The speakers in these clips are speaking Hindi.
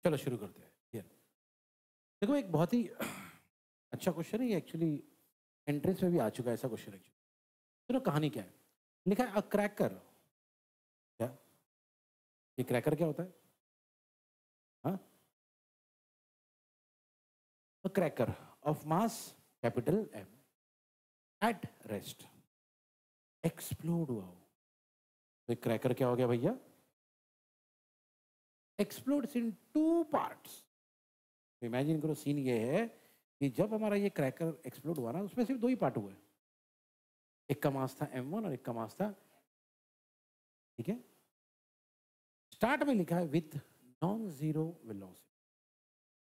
चलो शुरू करते हैं। ये देखो एक बहुत ही अच्छा क्वेश्चन है ये एक्चुअली एंट्रेंस में भी आ चुका है ऐसा क्वेश्चन एक्चुअली। सुनो कहानी क्या है? लिखा है अ क्रैकर। क्या? ये क्रैकर क्या होता है? हाँ, a cracker of mass capital M at rest explode हुआ हो। तो एक क्रैकर क्या हो गया भैया? Explodes in two parts. Imagine करो सीन ये है कि जब हमारा ये क्रैकर एक्सप्लोड हुआ ना उसमें सिर्फ दो ही पार्ट हुए। एक का मास था m1 और एक का मास था, ठीक है। स्टार्ट में लिखा है विथ नॉन जीरो वेलोसिटी,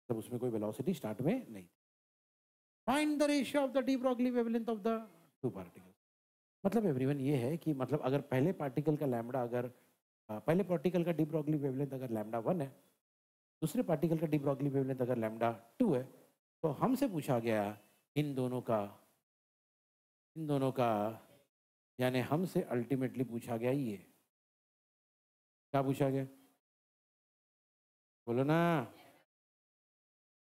तब उसमें कोई वेलोसिटी स्टार्ट में नहीं। Find the ratio of the de Broglie wavelength of the two particle. मतलब एवरीवन ये है कि मतलब अगर पहले पार्टिकल का लैम्बडा अगर पहले पार्टिकल का डी ब्रॉगली वेवलेंथ अगर लैम्बडा 1 है, दूसरे पार्टिकल का डी ब्रॉगली वेवलेंथ अगर लैम्बडा 2 है, तो हमसे पूछा गया इन दोनों का इन दोनों का यानी हमसे अल्टीमेटली पूछा गया ये क्या पूछा गया? बोलो ना।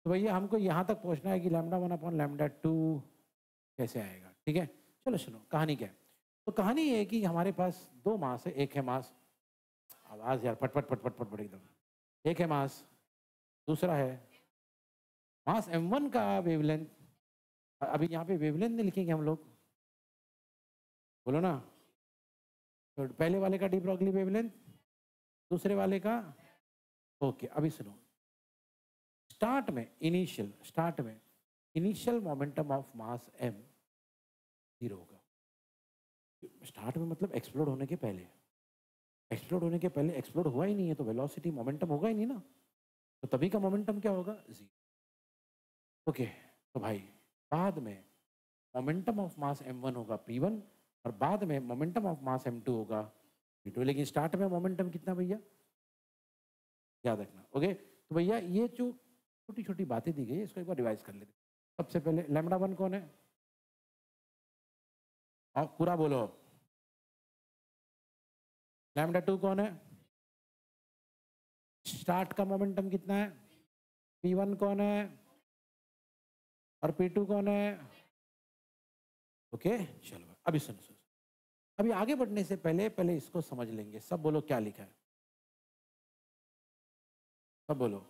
तो भैया हमको यहाँ तक पहुँचना है कि लैम्बडा 1 अपॉन लैम्बडा 2 कैसे आएगा, ठीक है। चलो सुनो कहानी क्या है। तो कहानी ये है कि हमारे पास दो मास है, एक है मास, आवाज़ यार पट पट पट पट पट पट एकदम। एक है मास, दूसरा है मास m1 का वेवलेंथ। अभी यहाँ पे वेवलेंथ नहीं लिखेंगे हम लोग, बोलो ना। तो पहले वाले का डी ब्रॉगली वेवलेंथ, दूसरे वाले का, ओके। अभी सुनो, स्टार्ट में initial momentum of mass m zero होगा। स्टार्ट में मतलब एक्सप्लोड होने के पहले, एक्सप्लोड होने के पहले एक्सप्लोड हुआ ही नहीं है तो वेलोसिटी मोमेंटम होगा ही नहीं ना, तो तभी का मोमेंटम क्या होगा? जीरो। ओके। तो भाई बाद में मोमेंटम ऑफ मास m1 होगा p1 और बाद में मोमेंटम ऑफ मास m2 होगा p2, लेकिन स्टार्ट में मोमेंटम कितना भैया? याद रखना। ओके। तो भैया ये जो छोटी छोटी बातें दी गई है इसको एक बार रिवाइज कर लेते। सबसे पहले लैम्बडा 1 कौन है? और पूरा बोलो। लैम्बडा 2 कौन है? स्टार्ट का मोमेंटम कितना है? p1 कौन है और p2 कौन है? ओके। चलो अभी सुनो सुनो, अभी आगे बढ़ने से पहले पहले इसको समझ लेंगे। सब बोलो क्या लिखा है, सब बोलो।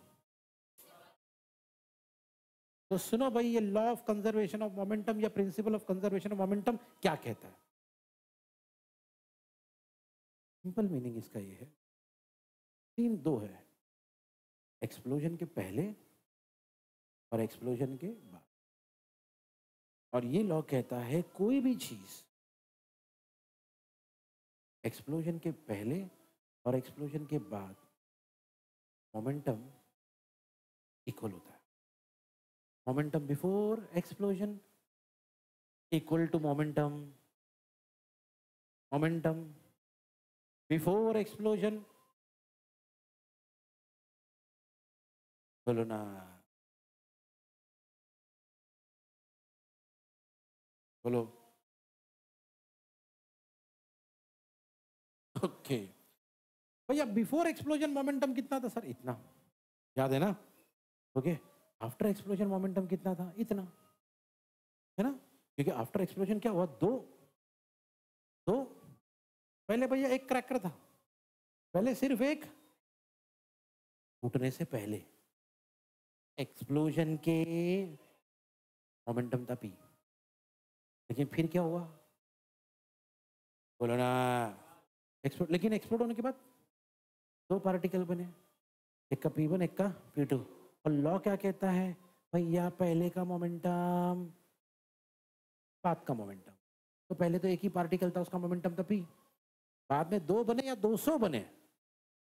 तो सुनो भाई, ये law of conservation of momentum या principle of conservation of momentum क्या कहता है? सिंपल मीनिंग इसका ये है, सीन दो है, एक्सप्लोजन के पहले और एक्सप्लोजन के बाद। और ये लॉ कहता है कोई भी चीज एक्सप्लोजन के पहले और एक्सप्लोजन के बाद मोमेंटम इक्वल होता है। Momentum before explosion equal to momentum before explosion. बोलो ना। बोलो। ओके भैया, बिफोर एक्सप्लोजन मोमेंटम कितना था सर? इतना, याद है ना? ओके। आफ्टर एक्सप्लोजन मोमेंटम कितना था? इतना, है ना? क्योंकि आफ्टर एक्सप्लोजन क्या हुआ? दो दो पहले भैया एक क्रैकर था, पहले सिर्फ एक फूटने से पहले एक्सप्लोजन के मोमेंटम था पी, लेकिन फिर क्या हुआ? बोलो ना। एक्सप्लोड, लेकिन एक्सप्लोड होने के बाद दो पार्टिकल बने, एक का P1 एक का P2। और लॉ क्या कहता है भैया? पहले का मोमेंटम बाद का मोमेंटम। तो पहले तो एक ही पार्टिकल था, उसका मोमेंटम था P, बाद में दो बने या 200 बने,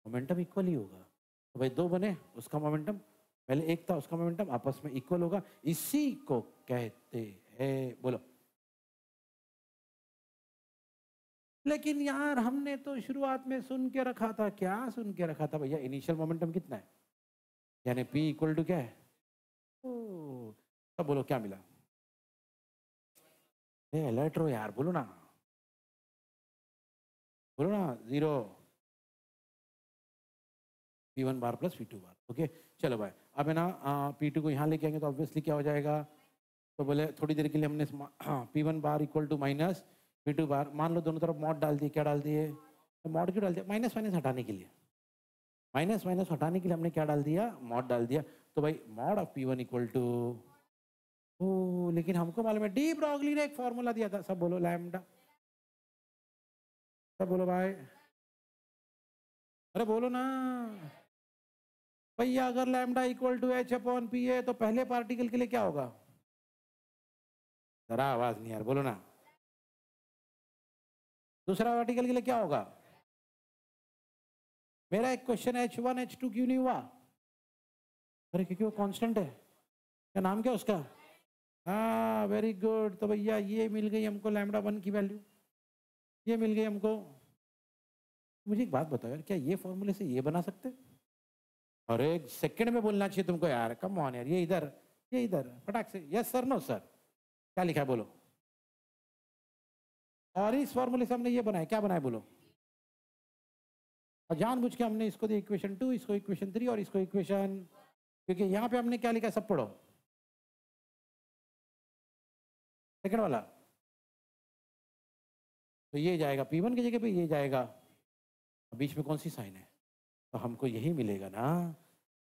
मोमेंटम इक्वल ही होगा। तो भाई दो बने, उसका मोमेंटम, पहले एक था उसका मोमेंटम आपस में इक्वल होगा। इसी को कहते हैं, बोलो। लेकिन यार हमने तो शुरुआत में सुन के रखा था, क्या सुन के रखा था भैया? इनिशियल मोमेंटम कितना है, यानी P इक्वल टू क्या है? ओ, तब बोलो क्या मिला? अलर्ट रहो यार, बोलो ना, बोलो ना। जीरो। P1 बार प्लस P2 बार। ओके चलो भाई, अब है ना P2 को यहाँ लेके आएंगे तो ऑब्वियसली क्या हो जाएगा, तो बोले थोड़ी देर के लिए हमने P1 bar equal to minus P2 bar, मान लो दोनों तरफ मॉड डाल दिए, क्या डाल दिए, तो मॉड क्यों डाल दिया, माइनस माइनस हटाने के लिए, माइनस माइनस हटाने के लिए हमने क्या डाल दिया, मॉड डाल दिया। तो भाई mod of P1 equal to, ओ लेकिन हमको मालूम है डी ब्रॉगली ने एक फॉर्मूला दिया था, सब बोलो लैम्डा, सब बोलो भाई, अरे बोलो ना भैया, अगर lambda equal to H upon P है तो पहले पार्टिकल के लिए क्या होगा, जरा आवाज नहीं यार, बोलो ना, दूसरा पार्टिकल के लिए क्या होगा, मेरा एक क्वेश्चन H1 H2 क्यों नहीं हुआ, अरे क्योंकि वो कांस्टेंट है, क्या नाम क्या उसका, हाँ वेरी गुड, तो भैया ये मिल गई हमको लैम्डा 1 की वैल्यू, ये मिल गई हमको। मुझे एक बात बताओ यार, क्या ये फॉर्मूले से ये बना सकते, अरे एक सेकंड में बोलना चाहिए तुमको यार, कम ऑन यार, ये इधर फटाक से, यस सर नो सर, क्या लिखा है बोलो, और इस फॉर्मूले से हमने ये बनाया, क्या बनाया बोलो, और जानबूझ के हमने इसको दिया इक्वेशन 2, इसको इक्वेशन 3 और इसको इक्वेशन, क्योंकि यहाँ पे हमने क्या लिखा, सब पढ़ो, सेकंड वाला, तो ये जाएगा P1 की जगह पे, ये जाएगा, बीच में कौन सी साइन है, तो हमको यही मिलेगा ना,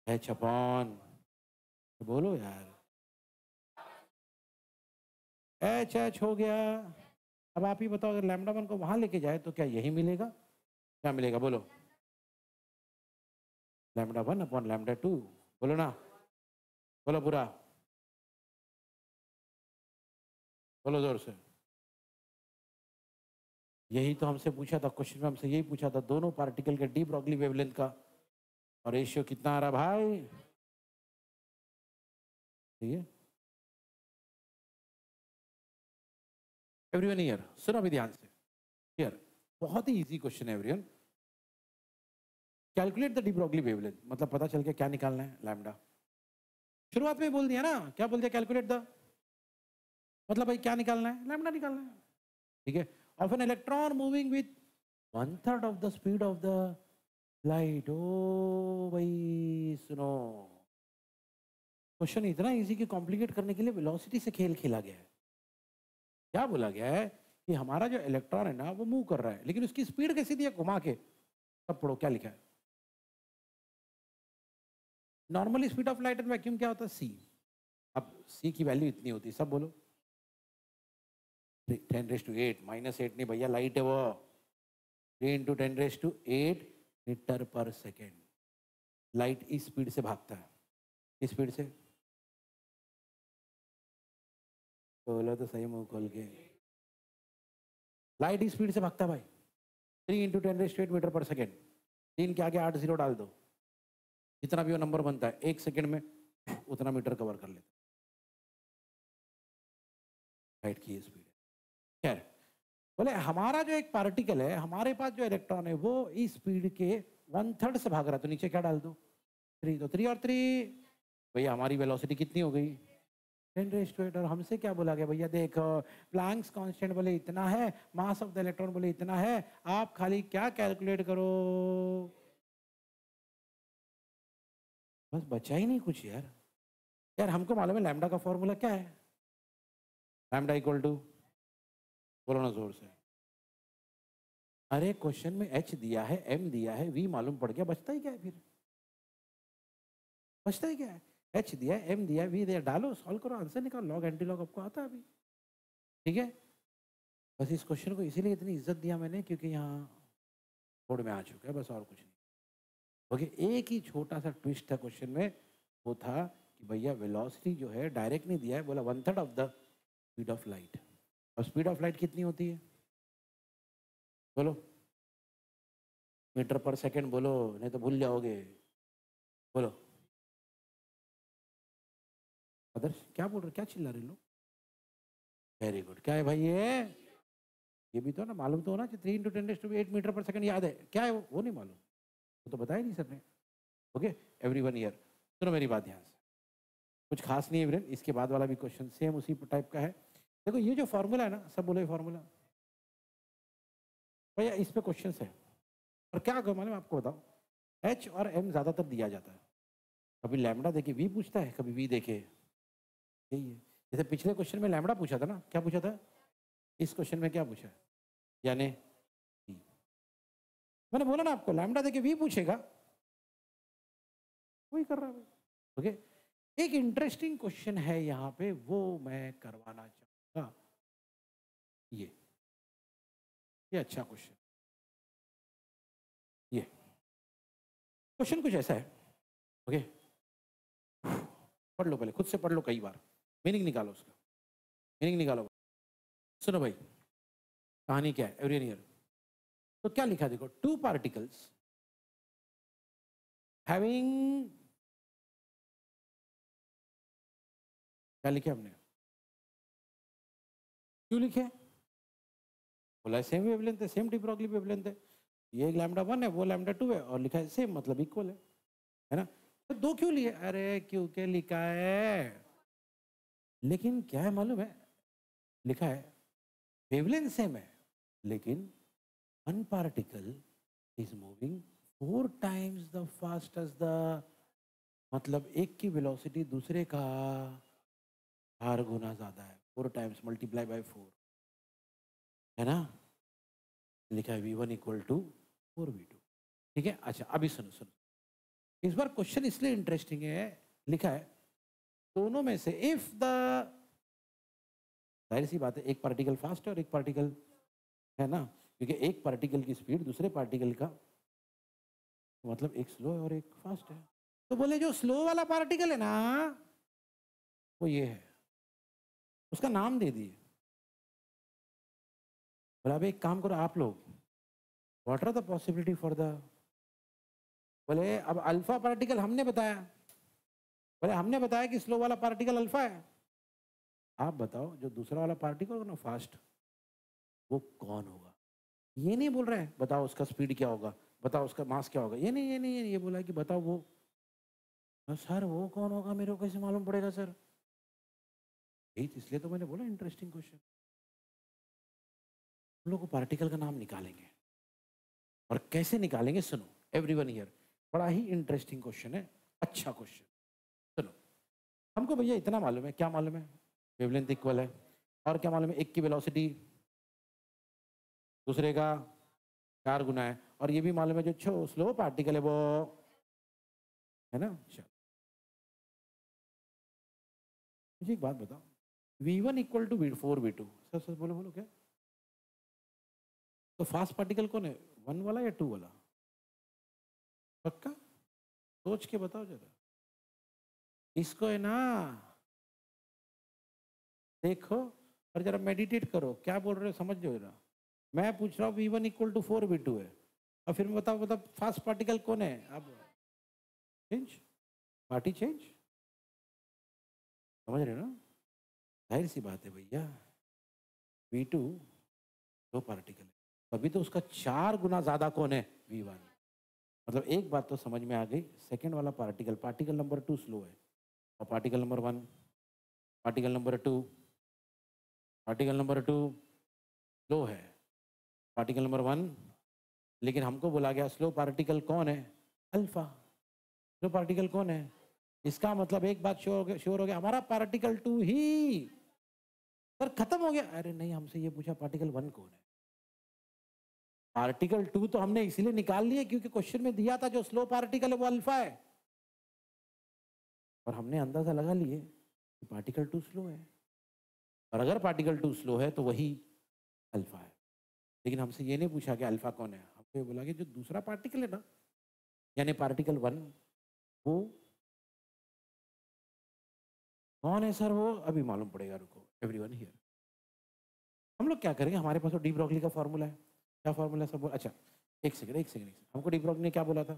H अपॉन, तो बोलो यार, H हो गया। अब आप ही बताओ, अगर लैम्डा 1 को वहां लेके जाए तो क्या यही मिलेगा, क्या मिलेगा बोलो, लैम्डा 1 अपॉन लैम्डा 2, बोलो ना, बोलो पूरा, बोलो जोर से, यही तो हमसे पूछा था क्वेश्चन में, हमसे यही पूछा था, दोनों पार्टिकल के डी ब्रॉगली वेवलेंथ का, और रेशियो कितना आ रहा भाई, ठीक है एवरीवन हियर, सुनो अभी ध्यान से, हियर बहुत ही इजी क्वेश्चन है everyone, calculate the de Broglie wavelength, मतलब पता चल गया क्या निकालना है, लैम्डा, शुरुआत में बोल दिया ना, क्या बोल दिया, कैलकुलेट द, मतलब भाई क्या निकालना है, लैम्डा निकालना है, ठीक है, of an electron moving with 1/3 of the speed of the light, ओ भाई सुनो, क्वेश्चन इतना इजी कि कॉम्प्लिकेट करने के लिए वेलोसिटी से खेल खेला गया है, क्या बोला गया है कि हमारा जो इलेक्ट्रॉन है ना वो मूव कर रहा है, लेकिन उसकी स्पीड कैसी दी है, घुमा के, सब पढ़ो क्या लिखा है, normally speed of light and vacuum क्या होता है, सी, अब सी की वैल्यू इतनी होती है, सब बोलो 10⁸ -8 नहीं भैया, लाइट है वो, 3 × 10⁸ मीटर पर सेकेंड, लाइट इस स्पीड से भागता है, इस स्पीड से, बोलो तो सही मुंह खोल के, लाइट इस स्पीड से भागता है भाई, 3 × 10⁸ मीटर पर सेकेंड, 3 के आगे 8 0 डाल दो, जितना भी वो नंबर बनता है 1 सेकेंड में उतना मीटर कवर कर लेता, लाइट की स्पीड है, खैर बोले हमारा जो एक पार्टिकल है, हमारे पास जो इलेक्ट्रॉन है वो इस स्पीड के 1/3 से भाग रहा है, तो नीचे क्या डाल दो 3, तो 3 और 3, भैया हमारी वेलोसिटी कितनी हो गई 10⁸, और हमसे क्या बोला गया भैया, देखो प्लैंक्स कांस्टेंट बोले इतना है, मास ऑफ द इलेक्ट्रॉन बोले इतना है, आप खाली क्या कैलकुलेट करो, बस बचा ही नहीं कुछ यार, यार हमको मालूम है लैम्डा का फॉर्मूला क्या है, लैम्डा इक्वल टू, बोलो ना जोर से, अरे क्वेश्चन में H दिया है, M दिया है, V मालूम पड़ गया, बचता ही क्या है फिर, बचता ही क्या है, H दिया है, M दिया है, V दिया, डालो सॉल्व करो, आंसर निकालो, लॉग एंटी लॉग आपको आता है अभी, ठीक है, बस इस क्वेश्चन को इसीलिए इतनी इज्जत दिया मैंने क्योंकि यहाँ बोर्ड में आ चुका है, बस और कुछ नहीं, ओके, एक ही छोटा सा ट्विस्ट था क्वेश्चन में, वो था कि भैया वेलोसिटी जो है डायरेक्ट नहीं दिया है, बोला 1/3 of the speed of light, और स्पीड ऑफ लाइट कितनी होती है बोलो, मीटर पर सेकंड बोलो, नहीं तो भूल जाओगे, बोलो, आदर्श क्या बोल रहे, क्या चिल्ला रहे लोग, वेरी गुड, क्या है भाई ये भी तो ना मालूम तो होना चाहिए, 3 × 10⁸ मीटर पर सेकंड याद है, क्या है वो नहीं मालूम, वो तो बताया नहीं सर ने, ओके एवरीवन हियर, सुनो मेरी बात ध्यान से, कुछ खास नहीं है एवरीवन, इसके बाद वाला भी क्वेश्चन सेम उसी टाइप का है, देखो ये जो फॉर्मूला है ना, सब बोलो ये फॉर्मूला, भैया इस पे क्वेश्चन है, और क्या करो मालूम आपको बताओ, एच और एम ज़्यादातर दिया जाता है, कभी लैम्डा देके वी पूछता है, कभी वी देके, यही है। जैसे पिछले क्वेश्चन में लैम्डा पूछा था ना, क्या पूछा था, इस क्वेश्चन में क्या पूछा है, यानी V। मैंने बोला ना आपको लैम्डा देके वी पूछेगा, वही कर रहा है। ओके, एक इंटरेस्टिंग क्वेश्चन है यहाँ पे, वो मैं करवाना चाहूंगा। ये अच्छा क्वेश्चन, ये क्वेश्चन कुछ ऐसा है। ओके, पढ़ लो पहले, खुद से पढ़ लो कई बार, मीनिंग निकालो उसका, मीनिंग निकालो। सुनो भाई, कहानी क्या है, एवरियन हियर। तो क्या लिखा देखो, टू पार्टिकल्स हैविंग, क्या लिखे हमने, क्यों लिखे, बोला सेम वेवलेंथ है, सेम डी ब्रॉगली वेवलेंथ है, ये लैम्डा 1 है, वो लैम्डा 2 है, और लिखा है सेम मतलब इक्वल है ना। तो दो क्यों लिए, अरे क्योंकि लिखा है, लेकिन क्या है मालूम है, लिखा है वेवलेंथ सेम है, लेकिन one particle is moving 4 times the fast as the, मतलब एक की वेलोसिटी दूसरे का 4 गुना ज्यादा है, 4 times मल्टीप्लाई बाय 4, है ना। लिखा है V1 इक्वल टू 4V2। ठीक है, अच्छा अभी सुनो सुनो, इस बार क्वेश्चन इसलिए इंटरेस्टिंग है, लिखा है दोनों में से इफ द, जाहिर सी बात है एक पार्टिकल फास्ट है और एक पार्टिकल, है ना, क्योंकि एक पार्टिकल की स्पीड दूसरे पार्टिकल का, मतलब एक स्लो है और एक फास्ट है। तो बोले जो स्लो वाला पार्टिकल है ना, वो ये है, उसका नाम दे दिए। बोला अब एक काम करो आप लोग, what are the possibility for the, बोले अब अल्फा पार्टिकल हमने बताया, बोले हमने बताया कि स्लो वाला पार्टिकल अल्फा है, आप बताओ जो दूसरा वाला पार्टिकल होगा ना फास्ट, वो कौन होगा। ये नहीं बोल रहे हैं बताओ उसका स्पीड क्या होगा, बताओ उसका मास क्या होगा, ये बोला कि बताओ वो, सर वो कौन होगा मेरे को कैसे मालूम पड़ेगा सर, यही इसलिए तो मैंने बोला इंटरेस्टिंग क्वेश्चन। हम लोग को पार्टिकल का नाम निकालेंगे, और कैसे निकालेंगे सुनो, एवरीवन हियर, बड़ा ही इंटरेस्टिंग क्वेश्चन है, अच्छा क्वेश्चन। सुनो, हमको भैया इतना मालूम है, क्या मालूम है, वेवलेंथ इक्वल है, और क्या मालूम है, एक की वेलोसिटी दूसरे का 4 गुना है, और ये भी मालूम है जो स्लो पार्टिकल है वो, है ना। चलो मुझे एक बात बताओ, V1 equal to V4V2, sir sir बोलो बोलो क्या, तो फास्ट पार्टिकल कौन है, 1 वाला या 2 वाला, पक्का सोच के बताओ जरा, इसको है ना, देखो और जरा मेडिटेट करो, क्या बोल रहे हो समझ जो जरा। मैं पूछ रहा हूँ V1 इक्वल टू 4V2 है, और फिर मैं बताओ बताओ फास्ट पार्टिकल कौन है, अब चेंज, पार्टी चेंज, समझ रहे हो ना, जाहिर सी बात है भैया, V2 दो पार्टिकल है, तभी तो उसका 4 गुना ज्यादा कौन है, V1। मतलब एक बात तो समझ में आ गई, सेकंड वाला पार्टिकल, पार्टिकल नंबर 2 स्लो है, और particle number 1, particle number 2, particle number 2 slow है, पार्टिकल नंबर 1, लेकिन हमको बोला गया स्लो पार्टिकल कौन है, अल्फा। स्लो पार्टिकल कौन है, इसका मतलब एक बात श्योर हो गया, हमारा पार्टिकल 2 ही सर खत्म हो गया। अरे नहीं, हमसे ये पूछा पार्टिकल 1 कौन है, पार्टिकल 2 तो हमने इसीलिए निकाल लिए क्योंकि क्वेश्चन में दिया था जो स्लो पार्टिकल है वो अल्फा है, और हमने अंदाजा लगा लिए कि पार्टिकल 2 स्लो है, और अगर पार्टिकल 2 स्लो है तो वही अल्फा है। लेकिन हमसे ये नहीं पूछा कि अल्फा कौन है, हमको ये बोला कि जो दूसरा पार्टिकल है ना, यानी पार्टिकल 1, वो कौन है सर, वो अभी मालूम पड़ेगा, रुको एवरीवन हियर। हम लोग क्या करेंगे, हमारे पास तो डी ब्रॉगली का फॉर्मूला है, क्या फॉर्मूला है सब, अच्छा एक सेकंड एक सेकंड, हमको डी ब्रॉगली ने क्या बोला था,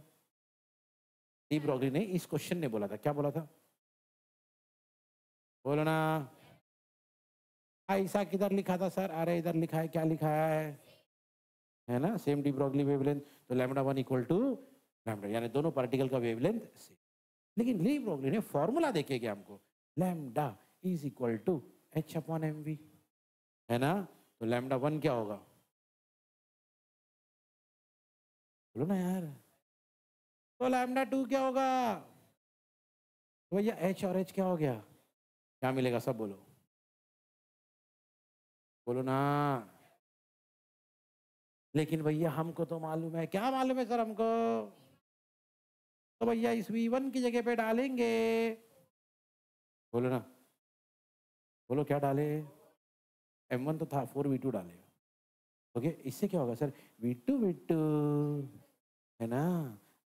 डी ब्रॉगली ने इस क्वेश्चन ने बोला था, क्या बोला था, बोलो ना, ऐसा किधर लिखा था सर, अरे इधर लिखा है, क्या लिखा है ना, सेम डी ब्रॉगली वेवलेंथ, तो लैम्डा 1 इक्वल टू लैम्डा, यानी दोनों पार्टिकल का वेवलेंथ सेम। लेकिन डी ब्रॉगली ने फॉर्मूला देखे क्या हमको, lambda is equal to H/mv, है ना, तो लैम्डा 1 क्या होगा, बोलो ना यार, तो लैम्डा 2 क्या होगा? तो भैया एच और एच क्या हो गया? क्या मिलेगा? सब बोलो, बोलो ना। लेकिन भैया हमको तो मालूम है। क्या मालूम है सर हमको? तो भैया इस V1 की जगह पे डालेंगे। बोलो ना, बोलो क्या डाले? M1 तो था, 4V2 डालेगा। ओके, इससे क्या होगा सर? V2 V2 है ना।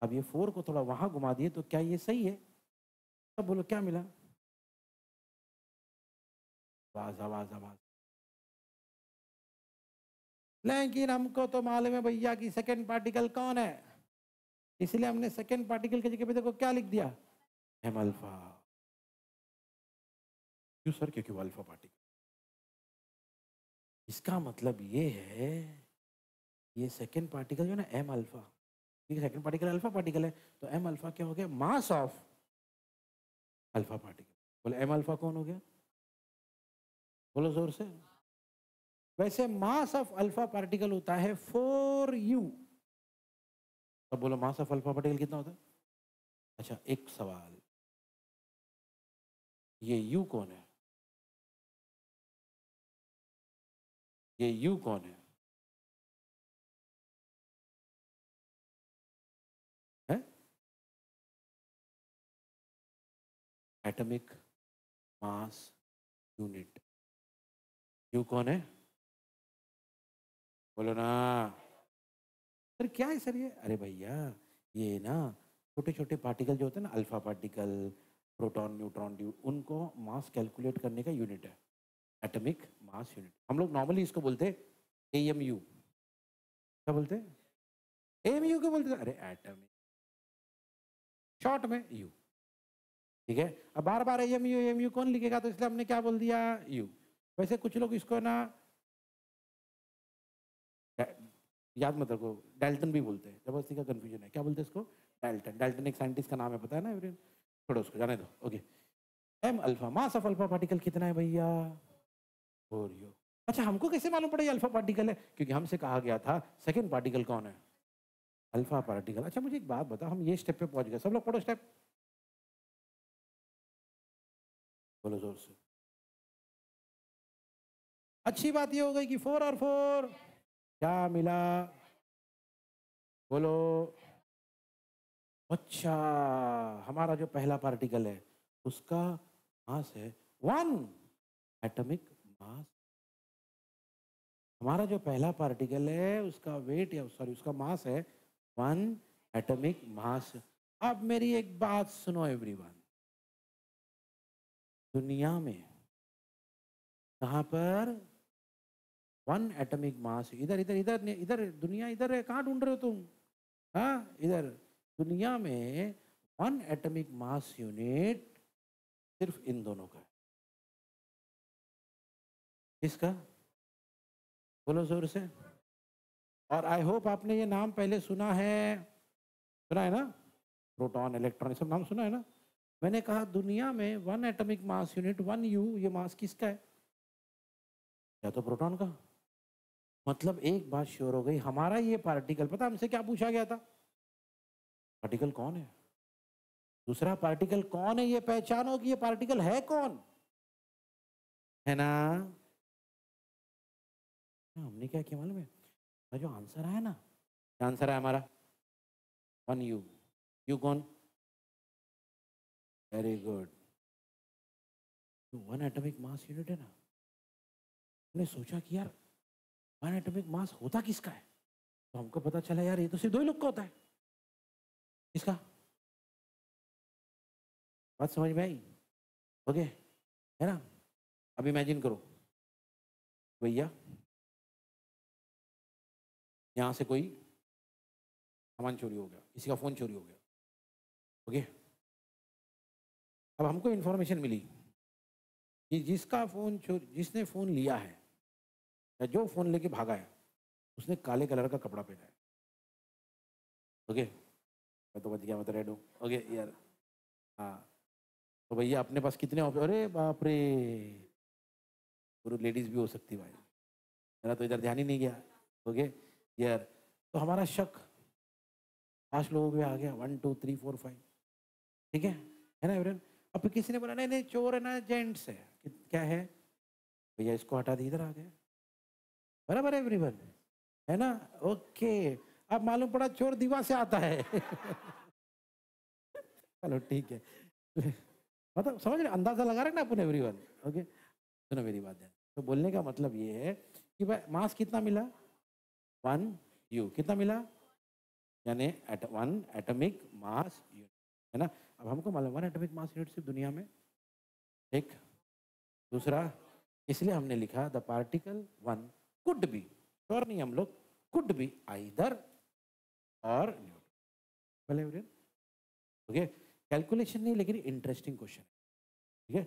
अब ये 4 को थोड़ा वहां घुमा दिए तो क्या ये सही है? अब बोलो क्या मिला? आवाज आवाज आवाज। लेकिन हमको तो मालूम है भैया कि सेकंड पार्टिकल कौन है, इसलिए हमने सेकंड पार्टिकल की जगह पे देखो क्या लिख दिया, एम अल्फा। क्यों सर? क्योंकि अल्फा पार्टिकल। इसका मतलब ये है, ये सेकंड पार्टिकल जो है ना एम अल्फा, ठीक है, सेकंड पार्टिकल अल्फा पार्टिकल है, तो एम अल्फा क्या हो गया? मास ऑफ अल्फा पार्टिकल। बोले एम अल्फा कौन हो गया? बोलो जोर से। वैसे मास ऑफ अल्फा पार्टिकल होता है 4u। अब बोलो मास ऑफ अल्फा पार्टिकल कितना होता है? अच्छा एक सवाल, ये u कौन है? ये u कौन है? है एटॉमिक मास यूनिट। u कौन है? बोलो ना। सर क्या है सर ये? अरे भैया ये ना छोटे छोटे पार्टिकल जो होते हैं ना, अल्फा पार्टिकल, प्रोटॉन न्यूट्रॉन उनको मास कैलकुलेट करने का यूनिट है, एटॉमिक मास यूनिट। हम लोग नॉर्मली इसको बोलते हैं एएमयू। क्या बोलते हैं? एएमयू क्यों बोलते हैं? अरे एटॉमिक, शॉर्ट में यू। ठीक है, अब बार बार एएमयू एएमयू कौन लिखेगा, तो इसलिए हमने क्या बोल दिया? यू। वैसे कुछ लोग इसको ना याद मत रखो, डाल्टन भी बोलते हैं, जबरदस्ती का कंफ्यूजन है। क्या बोलते हैं इसको? डाल्टन। डाल्टन एक साइंटिस्ट का नाम है, पता है ना एवरीवन? छोड़ो उसको, जाने दो। Okay, M alpha, mass of alpha particle कितना है भैया? और यू। अच्छा हमको कैसे मालूम पड़ा ये अल्फा पार्टिकल है? क्योंकि हमसे कहा गया था सेकंड पार्टिकल कौन है? Alpha particle. अच्छा मुझे एक बात बता, हम ये स्टेप पे पहुंच गए, सब लोग पढ़ो स्टेप, बोलो जोर से। अच्छी बात ये हो गई कि 4 और 4 क्या मिला? बोलो। अच्छा, हमारा जो पहला पार्टिकल है उसका मास है 1 एटॉमिक मास। हमारा जो पहला पार्टिकल है उसका वेट या सॉरी उसका मास है 1 एटॉमिक मास। अब मेरी एक बात सुनो एवरीवन, दुनिया में कहाँ पर 1 एटॉमिक मास? इधर इधर इधर इधर दुनिया इधर है, कहाँ ढूंढ रहे हो तुम? हाँ इधर दुनिया में 1 एटॉमिक मास यूनिट सिर्फ इन दोनों का है। किसका? बोलो जोर से। और आई होप आपने ये नाम पहले सुना है ना? प्रोटॉन इलेक्ट्रॉन, सब नाम सुना है ना? मैंने कहा दुनिया में 1 एटॉमिक मास यूनिट 1u, ये मास किसका है? या तो प्रोटॉन का। मतलब एक बात श्योर हो गई, हमारा ये पार्टिकल, पता हमसे क्या पूछा गया था? पार्टिकल कौन है? दूसरा पार्टिकल कौन है ये पहचानो कि ये पार्टिकल है कौन, है ना? हमने क्या किया मालूम है? जो आंसर आया ना, क्या आंसर है हमारा? 1u। यू कौन? Very good. तो 1 एटॉमिक मास यूनिट है ना, हमने सोचा कि यार 1 एटॉमिक मास होता किसका है? तो हमको पता चला यार ये तो सिर्फ दो ही लोग का होता है। किसका? बात समझ में आई? ओके, है ना? अब इमेजिन करो भैया, यहाँ से कोई सामान चोरी हो गया, किसी का फोन चोरी हो गया। ओके, अब हमको इन्फॉर्मेशन मिली कि जिसका फोन चोरी, जिसने फोन लिया है या जो फोन लेके भागा है, उसने काले कलर का कपड़ा पहना है। ओके, मैं तो बच गया, मैं तो रेड हूँ। ओके यार, हाँ। तो भैया अपने पास कितने ऑप्शन? अरे बाप रे, पूरी लेडीज भी हो सकती भाई, मेरा तो इधर ध्यान ही नहीं गया। ओके यार, तो हमारा शक 5 लोगों के आ गया, 1 2 3 4 5, ठीक है ना एवरीवन। अब फिर किसी ने बोला नहीं नहीं चोर है ना, जेंट्स है, क्या है भैया, इसको हटा दी, इधर आ गया, बराबर है एवरीवन, है ना। ओके, अब मालूम पड़ा चोर दीवार से आता है। चलो ठीक है। मतलब समझ रहे, अंदाजा लगा रहे ना अपन एवरीवन। ओके, सुनो मेरी बात है, तो बोलने का मतलब ये है कि भाई मास कितना मिला, 1 U, कितना मिला, यानी वन एटॉमिक मास यूनिट, है ना। अब हमको मालूम 1 एटॉमिक मास यूनिट सिर्फ दुनिया में एक, दूसरा, इसलिए हमने लिखा the particle one could be, sure नहीं हम लोग, कुड बी आइदर और न्यूट्रन, ओके। कैलकुलेशन नहीं लेकिन इंटरेस्टिंग क्वेश्चन, ठीक है।